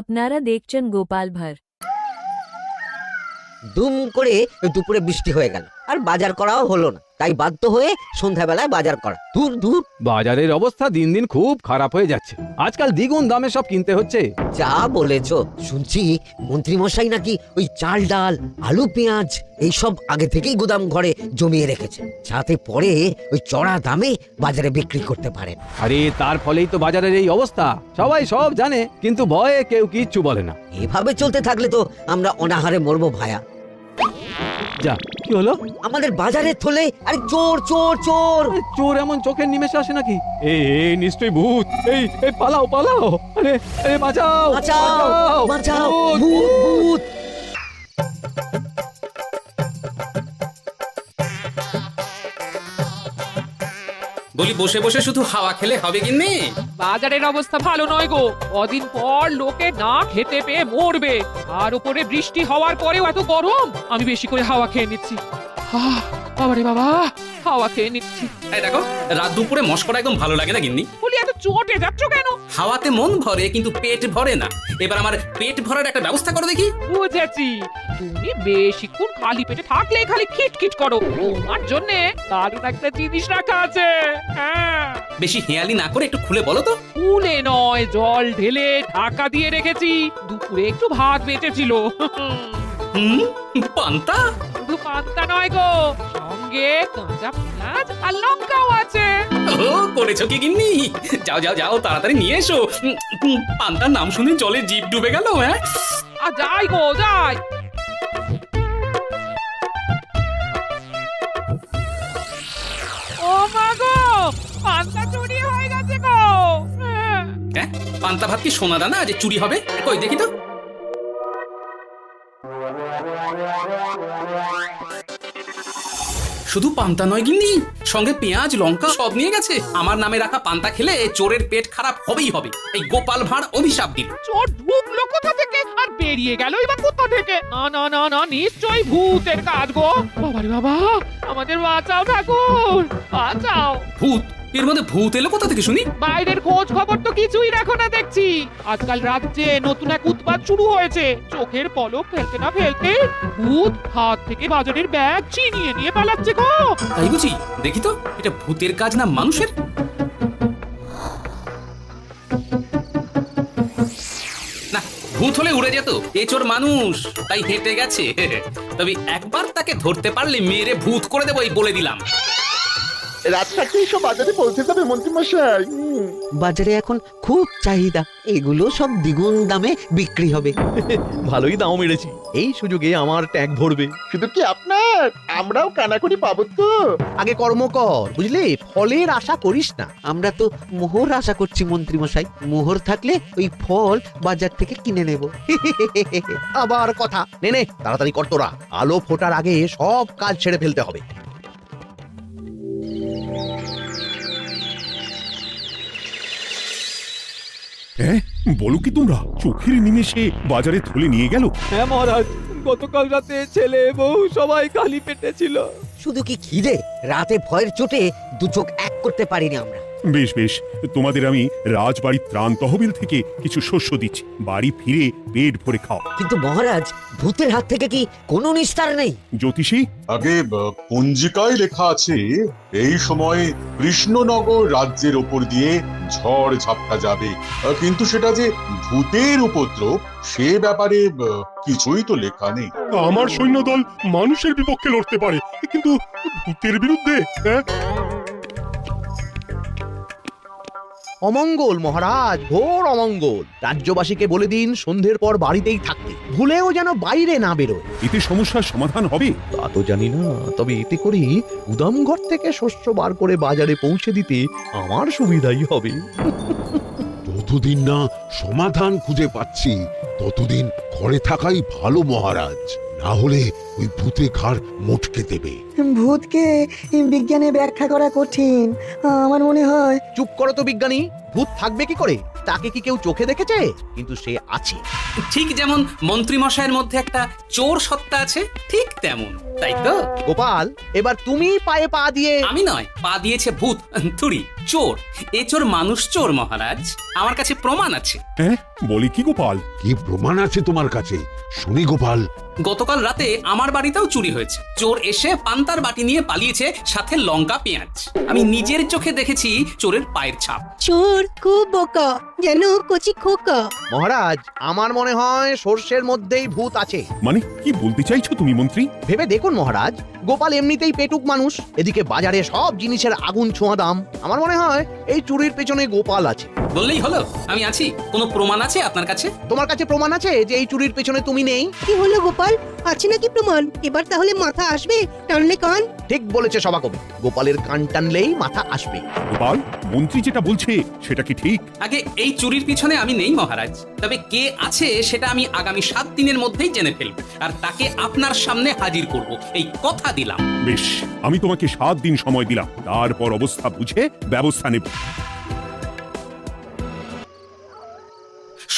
আপনারা দেখছেন গোপাল ভাঁড়। দুম করে দুপুরে বৃষ্টি হয়ে গেল, আর বাজার করাও হলো না, তাই বাধ্য হয়ে সন্ধ্যাবেলায় বাজার করা। দূর দূর, বাজারের অবস্থা দিন দিন খুব খারাপ হয়ে যাচ্ছে। আজকাল দ্বিগুণ দামে সব কিনতে হচ্ছে। যা বলেছ। শুনছি মন্ত্রী মশাই নাকি ওই চাল ডাল আলু পেঁয়াজ এইসব আগে থেকেই গুদাম ঘরে জমিয়ে রেখেছে, যাতে পরে ওই চড়া দামে বাজারে বিক্রি করতে পারেন। আরে তার ফলেই তো বাজারের এই অবস্থা। সবাই সব জানে, কিন্তু ভয়ে কেউ কিচ্ছু বলে না। এভাবে চলতে থাকলে তো আমরা অনাহারে মরবো ভায়া। যা, কি হলো? আমাদের বাজারে থলে আরে চোর চোর চোর। আরে, চোর এমন চোখের নিমেষে আসে নাকি? এই নিশ্চয়ই ভূত। এই পালাও পালাও। আরে আরে বাঁচাও বাঁচাও বাঁচাও, ভূত ভূত। বলি বসে বসে শুধু হাওয়া খেলে হবে কিন্নি? বাজারের অবস্থা ভালো নয় গো। কদিন পর লোকে না খেতে পেয়ে মরবে, আর উপরে বৃষ্টি হওয়ার পরেও এত গরম। আমি বেশি করে হাওয়া খেয়ে নিচ্ছি। বাবারে বাবা, হাওয়া খেয়ে নিচ্ছি। এই দেখো, রাত দুপুরে মস্করা একদম ভালো লাগে না গিন্নি। বলি এত চটে যাচ্ছ কেন? হাওয়াতে মন ভরে কিন্তু পেট ভরে না। এবার আমার পেট ভরার একটা ব্যবস্থা করো দেখি। বুঝেছি, তুমি বেশিক্ষণ খালি পেটে থাকলে খালি খিটখিট করো। তোমার জন্য দারুণ একটা জিনিস রাখা আছে। হ্যাঁ, বেশি হেয়ালি না করে একটু খুলে বলো তো। ফুলে নয়, জল ঢেলে ঢাকা দিয়ে রেখেছি। দুপুরে একটু ভাত বেঁচেছিল। পান্তা? শুধু পান্তা নয় গো, সঙ্গে কাঁচা পেঁয়াজ আর লঙ্কাও আছে। ও, করেছো কি গিন্নি? যাও যাও যাও, তাড়াতাড়ি নিয়ে এসো। পান্তার নাম শুনে জলে জিভ ডুবে গেল। হ্যাঁ, আর যাই গো যাই। ও মা গো, পান্তা চুরি হয়ে গেছে গো। হ্যাঁ, পান্তা ভাত কি সোনা দানা যে চুরি হবে? কই দেখি তো। শুধু পান্তা নয় গিন্নি, সঙ্গে পেঁয়াজ লঙ্কা সব নিয়ে গেছে। আমার নামে রাখা পান্তা খেলে চোরের পেট খারাপ হবেই হবে। এই গোপাল ভাঁড় অভিশাপ দিল। চোর ঢুকলো কোথা থেকে আর বেরিয়ে গেল এবার কোথা থেকে? না না না না, নিশ্চয়ই ভূতের কাজ গো। বাবারে বাবা, আমাদের বাঁচাও ঠাকুর, বাঁচাও। ভূত? এর মধ্যে ভূত এলো কোথা থেকে শুনি? বাইরের খোঁজ খবর তো কিছুই রাখো না দেখছি। আজকাল রাজ্যে নতুন এক উৎপাত শুরু হয়েছে। চোখের পলক ফেলতে না ফেলতে ভূত হাত থেকে বাজারের ব্যাগ ছিনিয়ে নিয়ে পালাচ্ছে গো। তাই বুঝি? দেখি তো, এটা ভূতের কাজ না মানুষের? না, ভূত হলে উড়ে যেত। এ চোর মানুষ, তাই হেঁটে গেছে। তবে একবার তাকে ধরতে পারলে মেরে ভূত করে দেবো, এই বলে দিলাম। রাত থাকতেই সব বাজারে পৌঁছে যাবে মন্ত্রী মশাই। বাজারে এখন খুব চাহিদা, এগুলো সব দ্বিগুণ দামে বিক্রি হবে। ভালোই দাম মেরেছি, এই সুযোগে আমার ট্যাঙ্ক ভরবে। শুধু কি আপনার, আমরাও কানাকড়ি পাবো তো। আগে কর্ম কর, বুঝলি? ফলের আশা করিস না। আমরা তো মোহর আশা করছি মন্ত্রী মশাই। মোহর থাকলে ওই ফল বাজার থেকে কিনে নেব। আবার কথা নে নে, তাড়াতাড়ি কর তোরা। আলো ফোটার আগে সব কাজ ছেড়ে ফেলতে হবে। হ্যাঁ, বলো কি তোমরা? চোখের নিমেষে বাজারে থলে নিয়ে গেল। হ্যাঁ মহারাজ, গতকাল রাতে ছেলে বউ সবাই খালি পেটে ছিল। শুধু কি খিদে, রাতে ভয়ের চোটে দু চোখ এক করতে পারিনি আমরা। বেশ বেশ, তোমাদের আমি রাজবাড়ির ত্রাণ তহবিল থেকে কিছু শস্য দিচ্ছি। বাড়ি ফিরে পেট ভরে খাও। কিন্তু মহারাজ, ভূতের হাত থেকে কি কোনো নিস্তার নেই? জ্যোতিষী, আগে পঞ্জিকায় লেখা আছে এই সময় কৃষ্ণনগর রাজ্যের ওপর দিয়ে ঝড় ঝাপটা যাবে, কিন্তু সেটা যে ভূতের উপদ্রব সে ব্যাপারে কিছুই তো লেখা নেই। আমার সৈন্যদল মানুষের বিপক্ষে লড়তে পারে, কিন্তু ভূতের বিরুদ্ধে? হ্যাঁ, অমঙ্গল মহারাজ, ঘোর অমঙ্গল। রাজ্যবাসীকে বলে দিন সন্ধ্যের পর বাড়িতেই থাকতে, ভুলেও যেন বাইরে না বেরোয়। এতে সমস্যার সমাধান হবে? তা তো জানি না, তবে এতে করে গুদামঘর থেকে শস্য বার করে বাজারে পৌঁছে দিতে আমার সুবিধাই হবে। যতদিন না সমাধান খুঁজে পাচ্ছি ততদিন ঘরে থাকাই ভালো মহারাজ, না হলে ওই ভূতে ঘাড় মোটকে দেবে। ভূতকে বিজ্ঞানে ব্যাখ্যা করা কঠিন, আমার মনে হয়। চুপ করো তো বিজ্ঞানী, ভূত থাকবে কি করে? তাকে কি কেউ চোখে দেখেছে? কিন্তু সে আছে। ঠিক যেমন মন্ত্রী মশাইয়ের মধ্যে একটা চোর সত্তা আছে, ঠিক তেমন, তাই তো? গোপাল, এবার তুমি পায়ে পা দিয়ে। আমি নয়, পা দিয়েছে ভূত। থুড়ি চোর। এ চোর মানুষ চোর মহারাজ, আমার কাছে প্রমাণ আছে। হ্যাঁ, বলি কি গোপাল? কি প্রমাণ আছে তোমার কাছে? শুনি গোপাল। গতকাল রাতে আমার বাড়িতেও চুরি হয়েছে। চোর এসে পান্তার বাটি নিয়ে পালিয়েছে, সাথে লঙ্কা পেঁয়াজ। আমি নিজের চোখে দেখেছি চোরের পায়ের ছাপ। চোর খুব বোকা, যেন কচি খোকা। মহারাজ, আমার মনে হয় সর্ষের মধ্যেই ভূত আছে। মানে কি বলতে চাইছো তুমি মন্ত্রী? ভেবে দেখুন মহারাজ, গোপাল এমনিতেই পেটুক মানুষ, এদিকে বাজারে সব জিনিসের আগুন ছোঁয়া দাম। আমার মনে হয় এই চুরির পেছনে গোপাল আছে। বললেই হলো আমি আছি। কোনো প্রমাণ আছে আপনার কাছে? তোমার কাছে প্রমাণ আছে যে এই চুরির পেছনে তুমি নেই? কি হলো গোপাল, আছে নাকি প্রমাণ? এবার তাহলে মাথা আসবে, টানলে কান। ঠিক বলেছে সভাকবি, গোপালের কান টানলেই মাথা আসবে। গোপাল, মন্ত্রী যেটা বলছে সেটা কি ঠিক? আগে এই চুরির পিছনে আমি নেই মহারাজ, তবে কে আছে সেটা আমি আগামী 7 দিনের মধ্যেই জেনে ফেলবো, আর তাকে আপনার সামনে হাজির করব, এই কথা দিলাম। বেশ, আমি তোমাকে 7 দিন সময় দিলাম, তারপর অবস্থা বুঝে ব্যবস্থা নেব।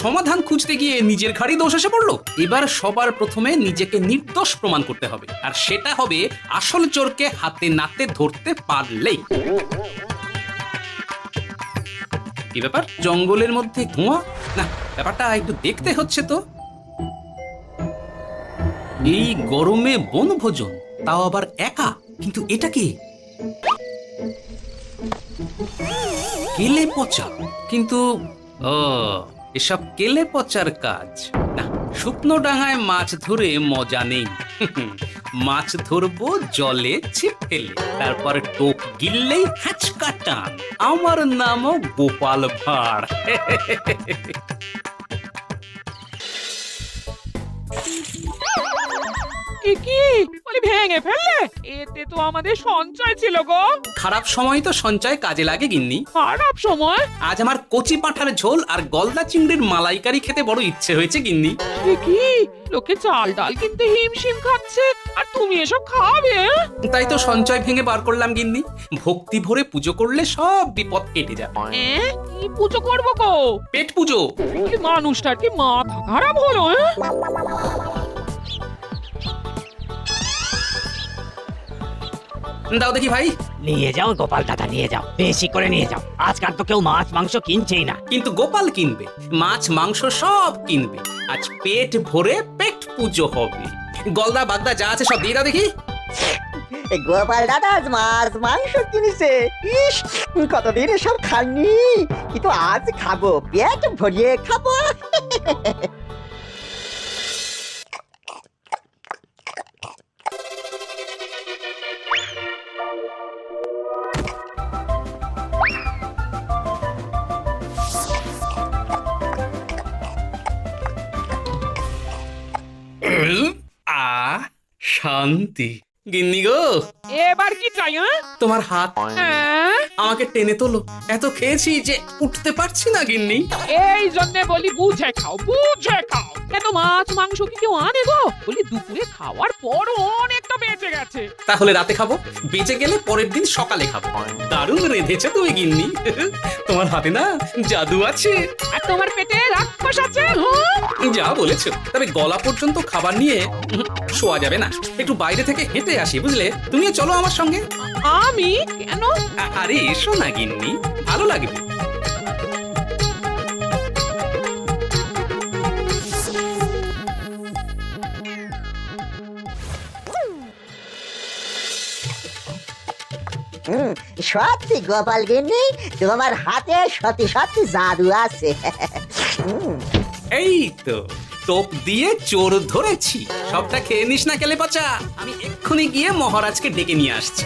সমাধান খুঁজতে গিয়ে নিজের ঘাড়ি দোষ এসে পড়লো। এবার সবার প্রথমে নিজেকে নির্দোষ প্রমাণ করতে হবে, আর সেটা হবে আসল চোরকে হাতে নাতে ধরতে পারলেই। কি ব্যাপার, জঙ্গলের মধ্যে ধোঁয়া? না, ব্যাপারটা একটু দেখতে হচ্ছে তো। এই গরমে বনভোজন, তাও আবার একা। কিন্তু এটা কি? কেলে পচা। কিন্তু এসব কেলে পচার কাজ না। শুকনো ডাঙায় মাছ ধরে মজা নেই। মাছ ধরবো জলে ছিপ ফেলে, তারপর টোপ গিললেই হ্যাচকা টান। আমার নামও গোপাল ভাঁড়। কি বলি, ভেঙে ফেললে? এতে তো আমাদের সঞ্চয় ছিল গো। খারাপ সময় তো সঞ্চয় কাজে লাগে গিন্নি। খারাপ সময়? আজ আমার কচি পাঁঠার ঝোল আর গলদা চিংড়ির মালাইকারি খেতে বড় ইচ্ছে হয়েছে গিন্নি। কি লোকে চাল ডাল কিনতে হিমশিম খাচ্ছে, আর তুমি এসব খাবে? তাই তো সঞ্চয় ভেঙে বার করলাম গিন্নি। ভক্তি ভরে পুজো করলে সব বিপদ কেটে যাবে। কি পুজো করবো গো? পেট পুজো। মানুষটার কি মাথা খারাপ হলো? দাও দেখি ভাই। নিয়ে যাও গোপাল দাদা, নিয়ে যাও, বেশি করে নিয়ে যাও। আজকাল তো কেউ মাছ মাংস কিনছেই না। কিন্তু গোপাল কিনবে, মাছ মাংস সব কিনবে। আজ পেট ভরে পেট পুজো হবে। গলদা বাগদা যা আছে সব দিয়ে দাও দেখি। গোপাল দাদা আজ মাছ মাংস কিনেছে। ইস, কতদিন এসব খাননি, কিন্তু আজ খাবো, পেট ভরিয়ে খাবো। শান্তি। গিন্নি গো, এবার কি চাই? তোমার হাত আমাকে টেনে তোলো। এত খেয়েছি যে উঠতে পারছি না গিন্নি। এই জন্য বলি বুঝে খাও, বুঝে খাও। এত মাছ মাংস কি কেউ আনে গো? বলি দুপুরে খাওয়ার পর অনেকটা বেঁচে গেছে। তাহলে রাতে খাবো, বেঁচে গেলে পরের দিন সকালে খাবো। দারুণ রেঁধেছো তুমি গিন্নি। তোমার হাতে না জাদু আছে। আর তোমার পেটে রাক্ষস আছে। যা বলেছো, তবে গলা পর্যন্ত খাবার নিয়ে শোয়া যাবে না। একটু বাইরে থেকে হেঁটে আসি, বুঝলে? তুমিও চলো আমার সঙ্গে। আমি কেন? আরে এসো না গিন্নি, ভালো লাগবে। সত্যি গোপাল গিন্নি, তোমার হাতে সত্যি সত্যি জাদু আছে। এই তো টোপ দিয়ে চোর ধরেছি। সবটা খেয়ে নিস না কেলে পচা। আমি এক্ষুনি গিয়ে মহারাজকে ডেকে নিয়ে আসছি।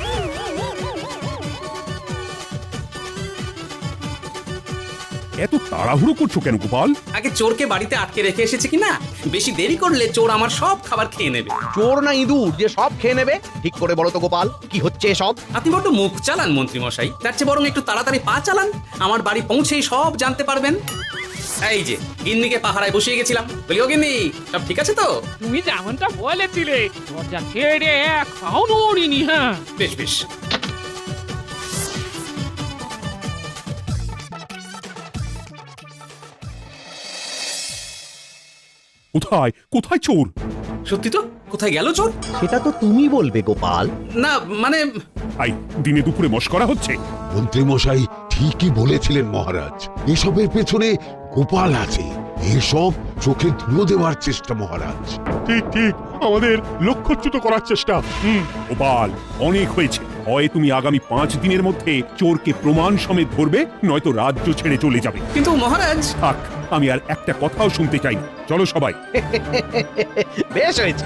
এত তাড়াহুড়ো করছো কেন গোপাল? আগে চোরকে বাড়িতে আটকে রেখে এসেছে কিনা, বেশি দেরি করলে চোর আমার সব খাবার খেয়ে নেবে। চোর না ইঁদুর যে সব খেয়ে নেবে? ঠিক করে বলো তো গোপাল, কি হচ্ছে সব? আপনি বড্ড মুখ চালান মন্ত্রী মশাই, তার চেয়ে বরং একটু তাড়াতাড়ি পা চালান। আমার বাড়ি পৌঁছেই সব জানতে পারবেন। এই যে গিন্নিকে পাহারায় বসিয়ে গেছিলাম, বলি ও গিন্নি, সব ঠিক আছে তো? তুমি যেমনটা বলেছিলে, দরজা ছেড়ে এক পাও নড়িনি। হ্যাঁ, বেশ বেশ। কোথায় কোথায় চোর? সত্যি তো, কোথায় গেল চোর? সেটা তো তুমি বলবে গোপাল। না মানে দিনে দুপুরে মস্করা হচ্ছে। মন্ত্রী মশাই ঠিকই বলেছিলেন মহারাজ, এসবের পেছনে গোপাল আছে। এসব চোখে ধুলো দেওয়ার চেষ্টা মহারাজ। ঠিক ঠিক, আমাদের লক্ষ্যচ্যুত করার চেষ্টা। গোপাল, অনেক হয়েছে। হয় তুমি আগামী 5 দিনের মধ্যে চোরকে প্রমাণ সমেত ধরবে, নয়তো রাজ্য ছেড়ে চলে যাবে। কিন্তু মহারাজ, থাক, আমি আর একটা কথাও শুনতে চাই না। চলো সবাই। বেশ হয়েছে।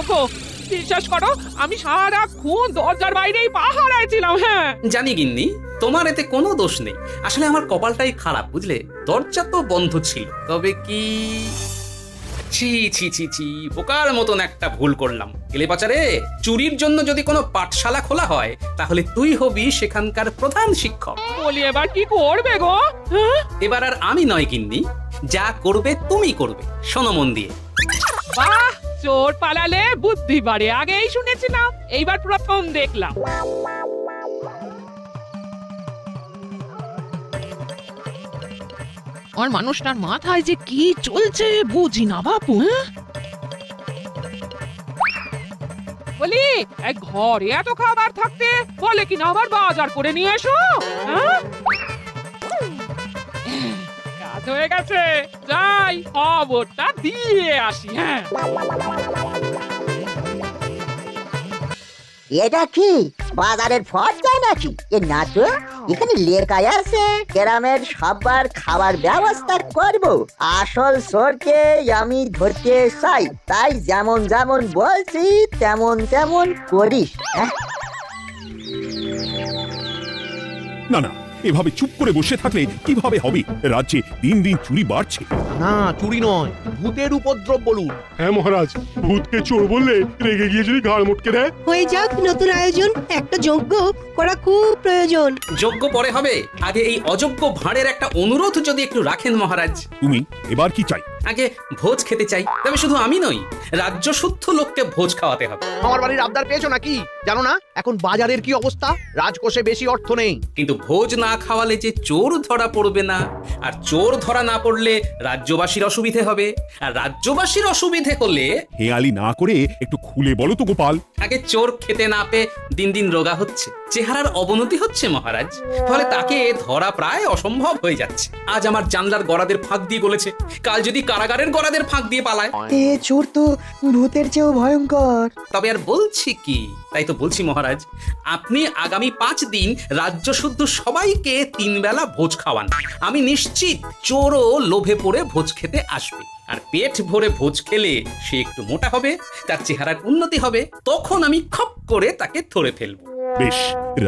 ওগো, বিশ্বাস করো, আমি সারাক্ষণ দরজার বাইরেই পাহারায় ছিলাম। হ্যাঁ, জানি গিন্নি, তোমার এতে কোনো দোষ নেই। আসলে আমার কপালটাই খারাপ, বুঝলে? দরজা তো বন্ধ ছিল, তবে কি ছি ছি ছি ছি, বোকার মতন একটা ভুল করলাম। কেলে পাচারে, চুরির জন্য যদি কোনো পাঠশালা খোলা হয়, তাহলে তুই হবি সেখানকার প্রধান শিক্ষক। বলি এবার কি করবে গো? হ্যাঁ? এবার আর আমি নয় গিন্নি, যা করবে তুমি করবে। শোনো মন দিয়ে। বাহ, চোর পালালে বুদ্ধি বাড়ে, আগেই শুনেছিলাম, এইবার প্রথম দেখলাম। আর মানুষটার মাথায় যে কি চলছে বুঝি না বাপু। বলি, এক ঘরে এত খাবার থাকতে বলে কি না আবার বাজার করে নিয়ে এসো। হ্যাঁ? কাজ হয়ে গেছে, যাই খবরটা দিয়ে আসি। হ্যাঁ, এটা কি বাজারের ফর্দায় নাকি? এ না তো, এখানে লেখাই আছে গ্রামের সবার খাবার ব্যবস্থা করব। আসল চোরকে আমি ধরতে চাই, তাই যেমন যেমন বলছি তেমন তেমন করিস। হ্যাঁ, না না, এভাবে চুপ করে বসে থাকলে কিভাবে হবে? রাজ্যে দিন দিন চুরি বাড়ছে। না, চুরি নয়, ভূতের উপদ্রব বলুন। হ্যাঁ মহারাজ, ভূতকে চোর বললে রেগে গিয়ে যদি ঘাড় মোটকে দেয়। হয়ে যাক নতুন আয়োজন, একটা যজ্ঞ করা খুব প্রয়োজন। যোগ্য পরে হবে, আগে এই অযোগ্য ভাঁড়ের একটা অনুরোধ যদি একটু রাখেন মহারাজ। তুমি এবার কি চাই? আগে ভোজ খেতে চাই, তবে শুধু আমি নই, রাজ্য শুদ্ধ লোককে ভোজ খাওয়াতে হবে। আমার বাড়ির আবদার পেয়েছো নাকি? জানো না এখন বাজারের কি অবস্থা? রাজকোষে বেশি অর্থ নেই। কিন্তু ভোজ না খাওয়ালে যে চোর ধরা পড়বে না, আর চোর ধরা না পড়লে রাজ্যবাসীর অসুবিধে হবে, আর রাজ্যবাসীর অসুবিধে হলে হেয়ালি না করে একটু খুলে বলো তো গোপাল। আগে চোর খেতে না পেয়ে দিন দিন রোগা হচ্ছে, চেহারার অবনতি হচ্ছে মহারাজ, ফলে তাকে ধরা প্রায় অসম্ভব হয়ে যাচ্ছে। আজ আমার জানলার গড়াদের ফাঁক দিয়ে গলেছে, কাল যদি কারাগারের গড়াদের ফাঁক দিয়ে পালায়। এ চোর তো ভূতের চেয়েও ভয়ঙ্কর। তবে আর বলছি কি, তাই তো বলছি মহারাজ, আপনি আগামী 5 দিন রাজ্য শুদ্ধ সবাইকে 3 বেলা ভোজ খাওয়ান। আমি নিশ্চিত চোরও লোভে পড়ে ভোজ খেতে আসবে, আর পেট ভরে ভোজ খেলে সে একটু মোটা হবে, তার চেহারার উন্নতি হবে, তখন আমি খপ করে তাকে ধরে ফেলবো। বেশ,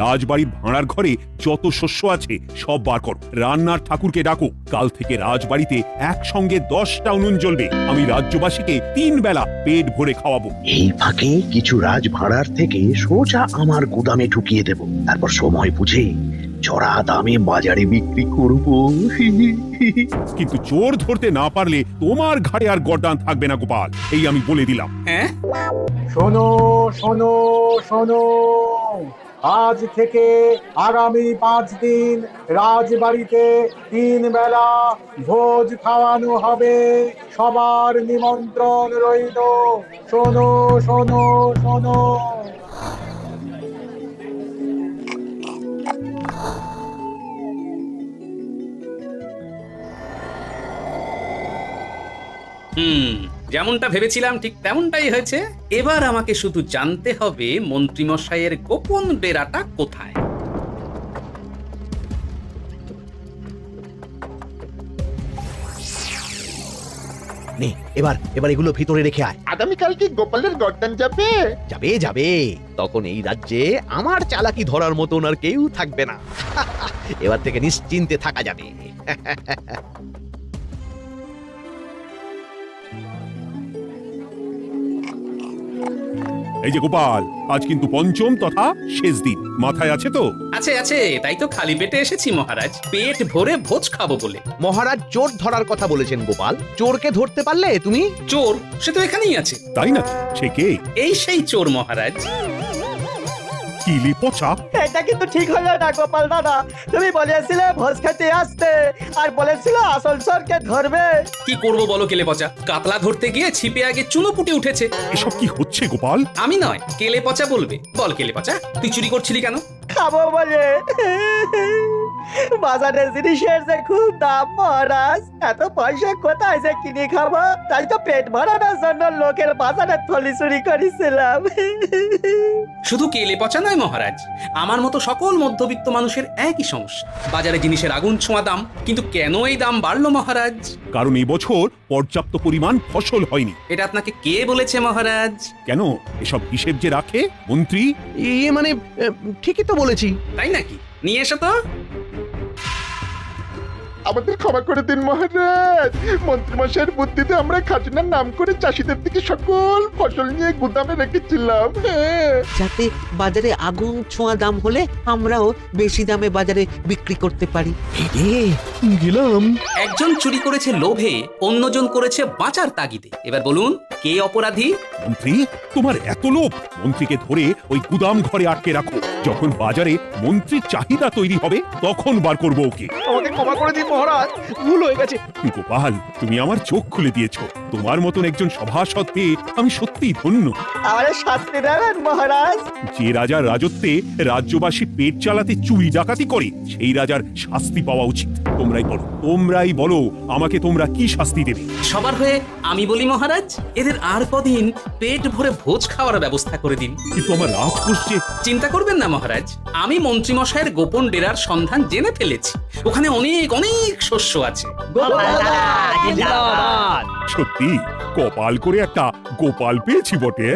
রাজবাড়ির ভাড়ার ঘরে যত শস্য আছে সব বার করো। রান্নার ঠাকুরকে ডাকো। কাল থেকে রাজবাড়িতে একসঙ্গে 10টা উনুন জ্বলবে। আমি রাজ্যবাসীকে 3 বেলা পেট ভরে খাওয়াবো। এই ফাঁকে কিছু রাজ ভাড়ার থেকে সোজা আমার গুদামে ঢুকিয়ে দেব, তারপর সময় বুঝে চড়া দামে বাজারে বিক্রি করব। কিন্তু চোর ধরতে না পারলে তোমার ঘাড়ে আর গর্দান থাকবে না গোপাল, এই আমি বলে দিলাম। হ্যাঁ, শোনো শোনো শোনো, আজ থেকে আগামী 5 দিন রাজবাড়িতে 3 বেলা ভোজ খাওয়ানো হবে। সবার নিমন্ত্রণ রইল। শোনো শোনো শোনো। যেমনটা ভেবেছিলাম ঠিক তেমনটাই হয়েছে। এবার আমাকে শুধু জানতে হবে মন্ত্রীমশাইয়ের গোপন ডেরাটা কোথায়। নে, এবার এগুলো ভিতরে রেখে আয়। আগামীকাল কি গোপালের গর্দান যাবে? যাবে যাবে, তখন এই রাজ্যে আমার চালাকি ধরার মতন আর কেউ থাকবে না। এবার থেকে নিশ্চিন্তে থাকা যাবে। এই যে গোপাল, আজ কিন্তু পঞ্চম তথা শেষ দিন, মাথায় আছে তো? আছে আছে, তাই তো খালি পেটে এসেছি মহারাজ, পেট ভরে ভোজ খাবো বলে। মহারাজ চোর ধরার কথা বলেছেন গোপাল, চোরকে ধরতে পারলে তুমি? চোর সে তো এখানেই আছে। তাই না? সে কে? এই সেই চোর মহারাজ। কিলে পচা? এটা কিন্তু ঠিক হলো না গোপাল দাদা। তুমি বলেছিলে ভোজ খেতে আসতে আর বলেছিল আসল চোরকে ধরবে। কি করব বলো কেলে পচা, কাতলা ধরতে গিয়ে ছিপে আগে চুনো পুটে উঠেছে। এসব কি হচ্ছে গোপাল? আমি নয়, কেলে পচা বলবে। বল কেলে পচা, তুই চুরি করছিলি কেন? খাবো বলে। বাজারে জিনিসের যে খুব দাম মহারাজ, এত পয়সা কোথায় যে কিনে খাবো, তাই তো পেট ভরানোর জন্য লোকের বাজারে থলি চুরি করেছিলাম। শুধু কেলে পচা নয় মহারাজ, আমার মতো সকল মধ্যবিত্ত মানুষের একই সমস্যা। বাজারে জিনিসের আগুন ছোঁয়া দাম, কিন্তু কেন এই দাম বাড়লো মহারাজ? কারণ এবছর পর্যাপ্ত পরিমাণ ফসল হয়নি। এটা আপনাকে কে বলেছে মহারাজ? কেন, এসব হিসেব যে রাখে মন্ত্রী। ইয়ে মানে ঠিকই তো বলেছি। তাই নাকি? নিয়ে এসো তো। আমাদের ক্ষমা করে দিন মহারাজ। মন্ত্রীমশাইয়ের বুদ্ধিতে আমরা খাজনার নাম করে চাষিদের থেকে সকল ফসল নিয়ে গুদামে রেখেছিলাম। যাতে বাজারে আগুন ছোঁয়া দাম হলে আমরাও বেশি দামে বাজারে বিক্রি করতে পারি। গেলাম। একজন চুরি করেছে লোভে, অন্যজন করেছে বাঁচার তাগিদে। এবার বলুন কে অপরাধী? মন্ত্রী, তোমার এত লোভ, মন্ত্রীকে ধরে ওই গুদাম ঘরে আটকে রাখো। যখন বাজারে মন্ত্রীর চাহিদা তৈরি হবে তখন বার করবো ওকে। আমাকে ক্ষমা করে দিন মহারাজ, ভুল হয়ে গেছে। গোপাল, তুমি আমার চোখ খুলে দিয়েছো। তোমার মতন একজন সভাসদ পেয়ে আমি সত্যিই ধন্য। আমাদের শাস্তি দেবেন মহারাজ? যে রাজার রাজত্বে রাজ্যবাসী পেট চালাতে চুরি ডাকাতি করে, সেই রাজার শাস্তি পাওয়া উচিত। তোমরাই বলো আমাকে তোমরা কি শাস্তি দেবে? সবার হয়ে আমি বলি মহারাজ, এদের আর কদিন পেট ভরে ভোজ খাওয়ার ব্যবস্থা করে দিন। কিন্তু আমার রাজকোষ যে। চিন্তা করবেন না মহারাজ, আমি মন্ত্রীমশাইয়ের গোপন ডেরার সন্ধান জেনে ফেলেছি। ওখানে অনেক অনেক শস্য আছে। সত্যি কপাল করে একটা গোপাল পেয়েছি বটে।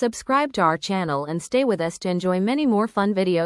Subscribe to our channel and stay with us to enjoy many more fun videos